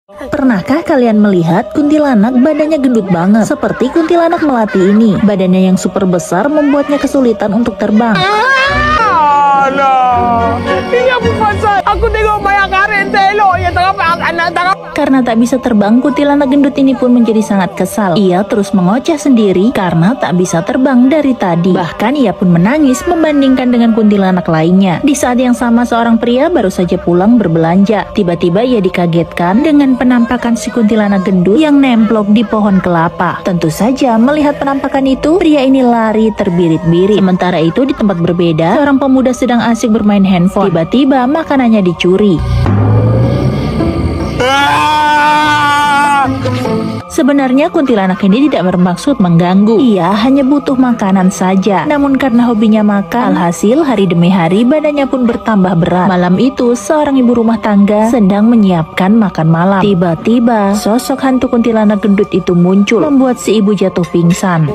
Pernahkah kalian melihat kuntilanak badannya gendut banget? Seperti kuntilanak melati ini. Badannya yang super besar membuatnya kesulitan untuk terbang. Iya bukan saya. Aku tengok banyak karen telo ya anak. Karena tak bisa terbang, kuntilanak gendut ini pun menjadi sangat kesal. Ia terus mengoceh sendiri karena tak bisa terbang dari tadi. Bahkan ia pun menangis membandingkan dengan kuntilanak lainnya. Di saat yang sama seorang pria baru saja pulang berbelanja. Tiba-tiba ia dikagetkan dengan penampakan si kuntilanak gendut yang nemplok di pohon kelapa. Tentu saja melihat penampakan itu, pria ini lari terbirit-birit. Sementara itu di tempat berbeda, seorang pemuda sedang asik bermain handphone. Tiba-tiba makanannya dicuri. Sebenarnya kuntilanak ini tidak bermaksud mengganggu. Ia hanya butuh makanan saja. Namun karena hobinya makan, alhasil hari demi hari badannya pun bertambah berat. Malam itu seorang ibu rumah tangga sedang menyiapkan makan malam. Tiba-tiba sosok hantu kuntilanak gendut itu muncul, membuat si ibu jatuh pingsan.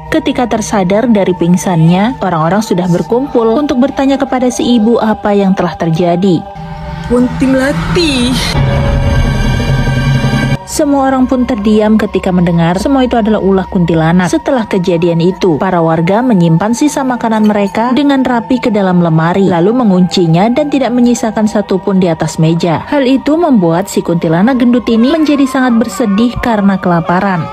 Ketika tersadar dari pingsannya, orang-orang sudah berkumpul untuk bertanya kepada si ibu apa yang telah terjadi. Kunti melati. Semua orang pun terdiam ketika mendengar semua itu adalah ulah kuntilanak. Setelah kejadian itu, para warga menyimpan sisa makanan mereka dengan rapi ke dalam lemari, lalu menguncinya dan tidak menyisakan satupun di atas meja. Hal itu membuat si kuntilanak gendut ini menjadi sangat bersedih karena kelaparan.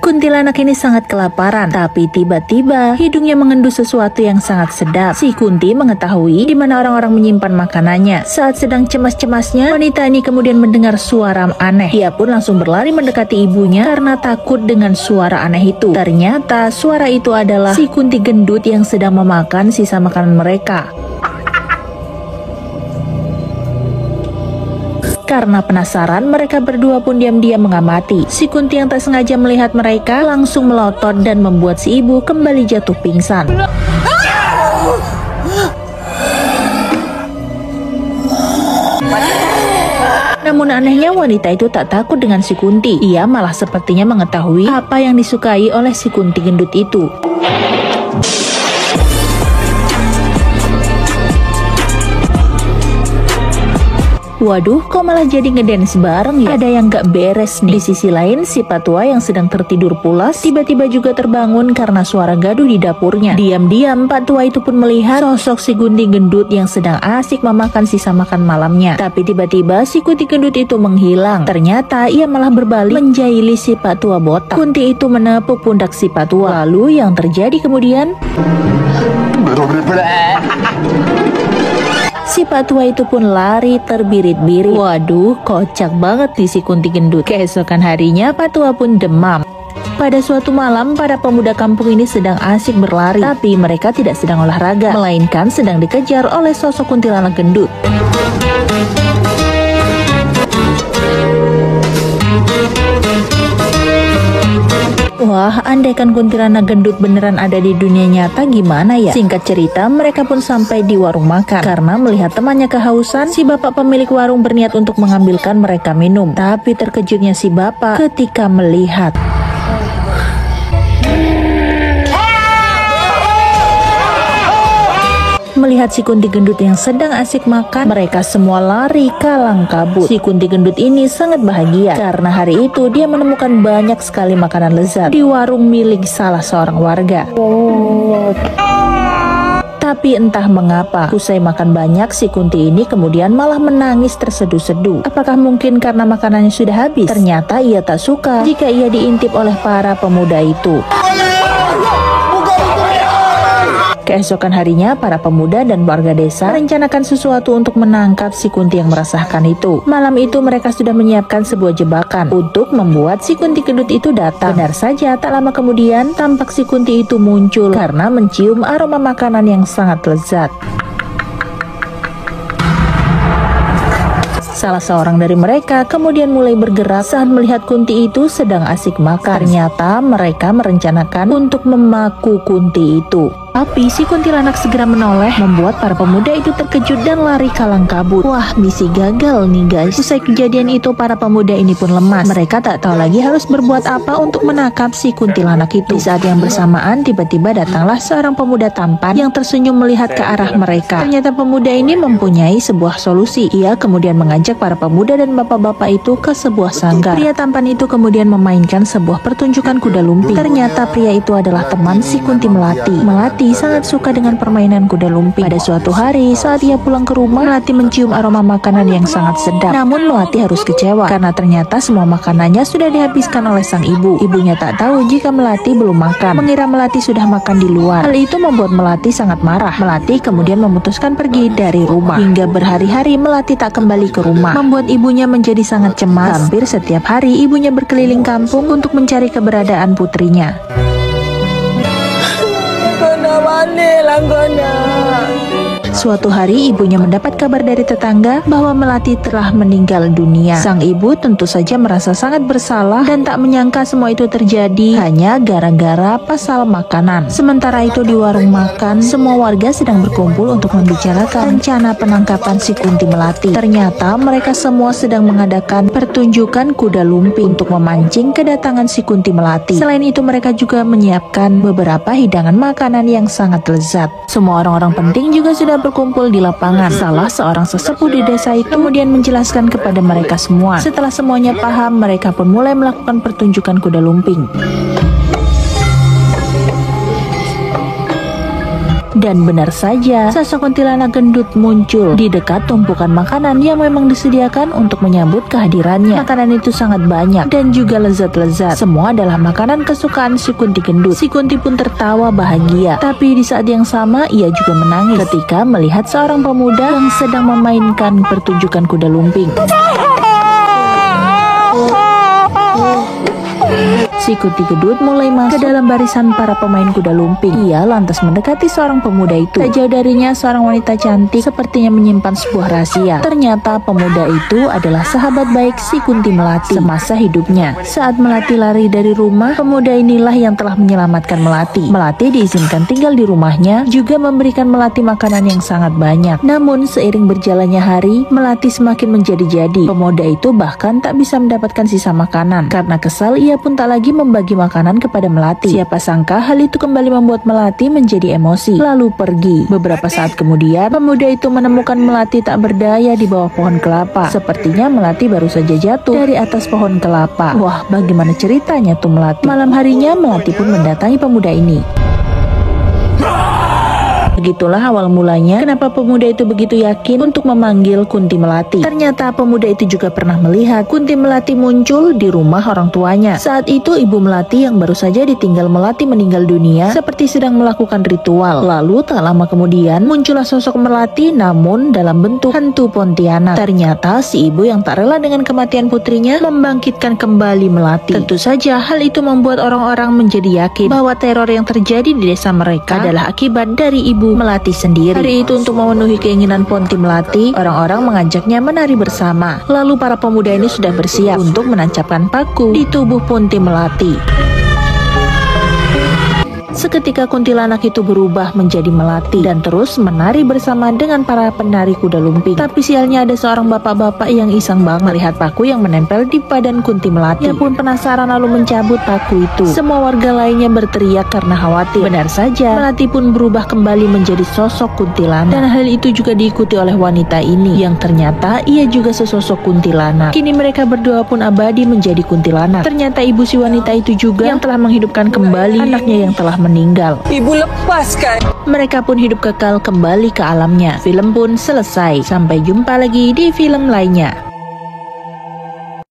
Kuntilanak ini sangat kelaparan, tapi tiba-tiba hidungnya mengendus sesuatu yang sangat sedap. Si Kunti mengetahui di mana orang-orang menyimpan makanannya. Saat sedang cemas-cemasnya, wanita ini kemudian mendengar suara aneh. Dia pun langsung berlari mendekati ibunya karena takut dengan suara aneh itu. Ternyata suara itu adalah si Kunti gendut yang sedang memakan sisa makanan mereka. Karena penasaran, mereka berdua pun diam-diam mengamati. Si Kunti yang tak sengaja melihat mereka langsung melotot dan membuat si ibu kembali jatuh pingsan. Namun anehnya wanita itu tak takut dengan si Kunti. Ia malah sepertinya mengetahui apa yang disukai oleh si Kunti gendut itu. Waduh, kok malah jadi ngedance bareng ya? Ada yang gak beres nih. Di sisi lain, si Patwa yang sedang tertidur pulas tiba-tiba juga terbangun karena suara gaduh di dapurnya. Diam-diam, Patwa itu pun melihat sosok si Kunti gendut yang sedang asik memakan sisa makan malamnya. Tapi tiba-tiba si Kunti gendut itu menghilang. Ternyata ia malah berbalik menjahili si Patwa botak. Kunti itu menepuk pundak si Patwa. Lalu yang terjadi kemudian, si Patwa itu pun lari terbirit-birit. Waduh, kocak banget di si Kunti gendut. Keesokan harinya Patwa pun demam. Pada suatu malam, para pemuda kampung ini sedang asik berlari. Tapi mereka tidak sedang olahraga, melainkan sedang dikejar oleh sosok kuntilanak gendut. Wah, andaikan kuntilanak gendut beneran ada di dunia nyata gimana ya? Singkat cerita, mereka pun sampai di warung makan. Karena melihat temannya kehausan, si bapak pemilik warung berniat untuk mengambilkan mereka minum. Tapi terkejutnya si bapak ketika melihat si Kunti gendut yang sedang asik makan. Mereka semua lari kalang kabut. Si Kunti gendut ini sangat bahagia karena hari itu dia menemukan banyak sekali makanan lezat di warung milik salah seorang warga. Tapi entah mengapa, usai makan banyak, si Kunti ini kemudian malah menangis terseduh-seduh. Apakah mungkin karena makanannya sudah habis? Ternyata ia tak suka jika ia diintip oleh para pemuda itu. Keesokan harinya, para pemuda dan warga desa merencanakan sesuatu untuk menangkap si Kunti yang meresahkan itu. Malam itu mereka sudah menyiapkan sebuah jebakan untuk membuat si Kunti gendut itu datang. Benar saja, tak lama kemudian tampak si Kunti itu muncul karena mencium aroma makanan yang sangat lezat. Salah seorang dari mereka kemudian mulai bergerak saat melihat Kunti itu sedang asik makan. Ternyata mereka merencanakan untuk memaku Kunti itu. Tapi si kuntilanak segera menoleh, membuat para pemuda itu terkejut dan lari kalang kabut. Wah, misi gagal nih guys. Usai kejadian itu, para pemuda ini pun lemas. Mereka tak tahu lagi harus berbuat apa untuk menangkap si kuntilanak itu. Di saat yang bersamaan, tiba-tiba datanglah seorang pemuda tampan yang tersenyum melihat ke arah mereka. Ternyata pemuda ini mempunyai sebuah solusi. Ia kemudian mengajak para pemuda dan bapak-bapak itu ke sebuah sanggar. Pria tampan itu kemudian memainkan sebuah pertunjukan kuda lumping. Ternyata pria itu adalah teman si Kunti Melati. Melati sangat suka dengan permainan kuda lumping. Pada suatu hari, saat ia pulang ke rumah, Melati mencium aroma makanan yang sangat sedap. Namun Melati harus kecewa karena ternyata semua makanannya sudah dihabiskan oleh sang ibu. Ibunya tak tahu jika Melati belum makan, mengira Melati sudah makan di luar. Hal itu membuat Melati sangat marah. Melati kemudian memutuskan pergi dari rumah. Hingga berhari-hari Melati tak kembali ke rumah, membuat ibunya menjadi sangat cemas. Hampir setiap hari ibunya berkeliling kampung untuk mencari keberadaan putrinya. Suatu hari ibunya mendapat kabar dari tetangga bahwa Melati telah meninggal dunia. Sang ibu tentu saja merasa sangat bersalah dan tak menyangka semua itu terjadi hanya gara-gara pasal makanan. Sementara itu di warung makan, semua warga sedang berkumpul untuk membicarakan rencana penangkapan si Kunti Melati. Ternyata mereka semua sedang mengadakan pertunjukan kuda lumping untuk memancing kedatangan si Kunti Melati. Selain itu mereka juga menyiapkan beberapa hidangan makanan yang sangat lezat. Semua orang-orang penting juga sudah berkumpul di lapangan. Salah seorang sesepuh di desa itu kemudian menjelaskan kepada mereka semua. Setelah semuanya paham, mereka pun mulai melakukan pertunjukan kuda lumping. Dan benar saja, sosok kuntilanak gendut muncul di dekat tumpukan makanan yang memang disediakan untuk menyambut kehadirannya. Makanan itu sangat banyak dan juga lezat-lezat. Semua adalah makanan kesukaan si Kunti gendut. Si Kunti pun tertawa bahagia. Tapi di saat yang sama, ia juga menangis ketika melihat seorang pemuda yang sedang memainkan pertunjukan kuda lumping. Si Kunti gendut mulai masuk ke dalam barisan para pemain kuda lumping. Ia lantas mendekati seorang pemuda itu. Tak jauh darinya seorang wanita cantik sepertinya menyimpan sebuah rahasia. Ternyata pemuda itu adalah sahabat baik si Kunti Melati semasa hidupnya. Saat Melati lari dari rumah, pemuda inilah yang telah menyelamatkan Melati. Melati diizinkan tinggal di rumahnya, juga memberikan Melati makanan yang sangat banyak. Namun seiring berjalannya hari, Melati semakin menjadi-jadi. Pemuda itu bahkan tak bisa mendapatkan sisa makanan. Karena kesal, ia pun tak lagi membagi makanan kepada Melati. Siapa sangka hal itu kembali membuat Melati menjadi emosi, lalu pergi. Beberapa saat kemudian, pemuda itu menemukan Melati tak berdaya di bawah pohon kelapa. Sepertinya Melati baru saja jatuh dari atas pohon kelapa. Wah, bagaimana ceritanya tuh Melati? Malam harinya Melati pun mendatangi pemuda ini. Begitulah awal mulanya kenapa pemuda itu begitu yakin untuk memanggil Kunti Melati. Ternyata pemuda itu juga pernah melihat Kunti Melati muncul di rumah orang tuanya. Saat itu ibu Melati yang baru saja ditinggal Melati meninggal dunia seperti sedang melakukan ritual. Lalu tak lama kemudian muncullah sosok Melati namun dalam bentuk hantu Pontianak. Ternyata si ibu yang tak rela dengan kematian putrinya membangkitkan kembali Melati. Tentu saja hal itu membuat orang-orang menjadi yakin bahwa teror yang terjadi di desa mereka adalah akibat dari ibu Melati sendiri. Hari itu untuk memenuhi keinginan Ponti Melati, orang-orang mengajaknya menari bersama. Lalu para pemuda ini sudah bersiap untuk menancapkan paku di tubuh Ponti Melati. Seketika kuntilanak itu berubah menjadi Melati dan terus menari bersama dengan para penari kuda lumping. Tapi sialnya ada seorang bapak-bapak yang iseng banget melihat paku yang menempel di badan Kunti Melati. Ia pun penasaran lalu mencabut paku itu. Semua warga lainnya berteriak karena khawatir. Benar saja, Melati pun berubah kembali menjadi sosok kuntilanak. Dan hal itu juga diikuti oleh wanita ini yang ternyata ia juga sesosok kuntilanak. Kini mereka berdua pun abadi menjadi kuntilanak. Ternyata ibu si wanita itu juga yang telah menghidupkan kembali anaknya yang telah meninggal. Ibu lepaskan. Mereka pun hidup kekal kembali ke alamnya. Film pun selesai. Sampai jumpa lagi di film lainnya.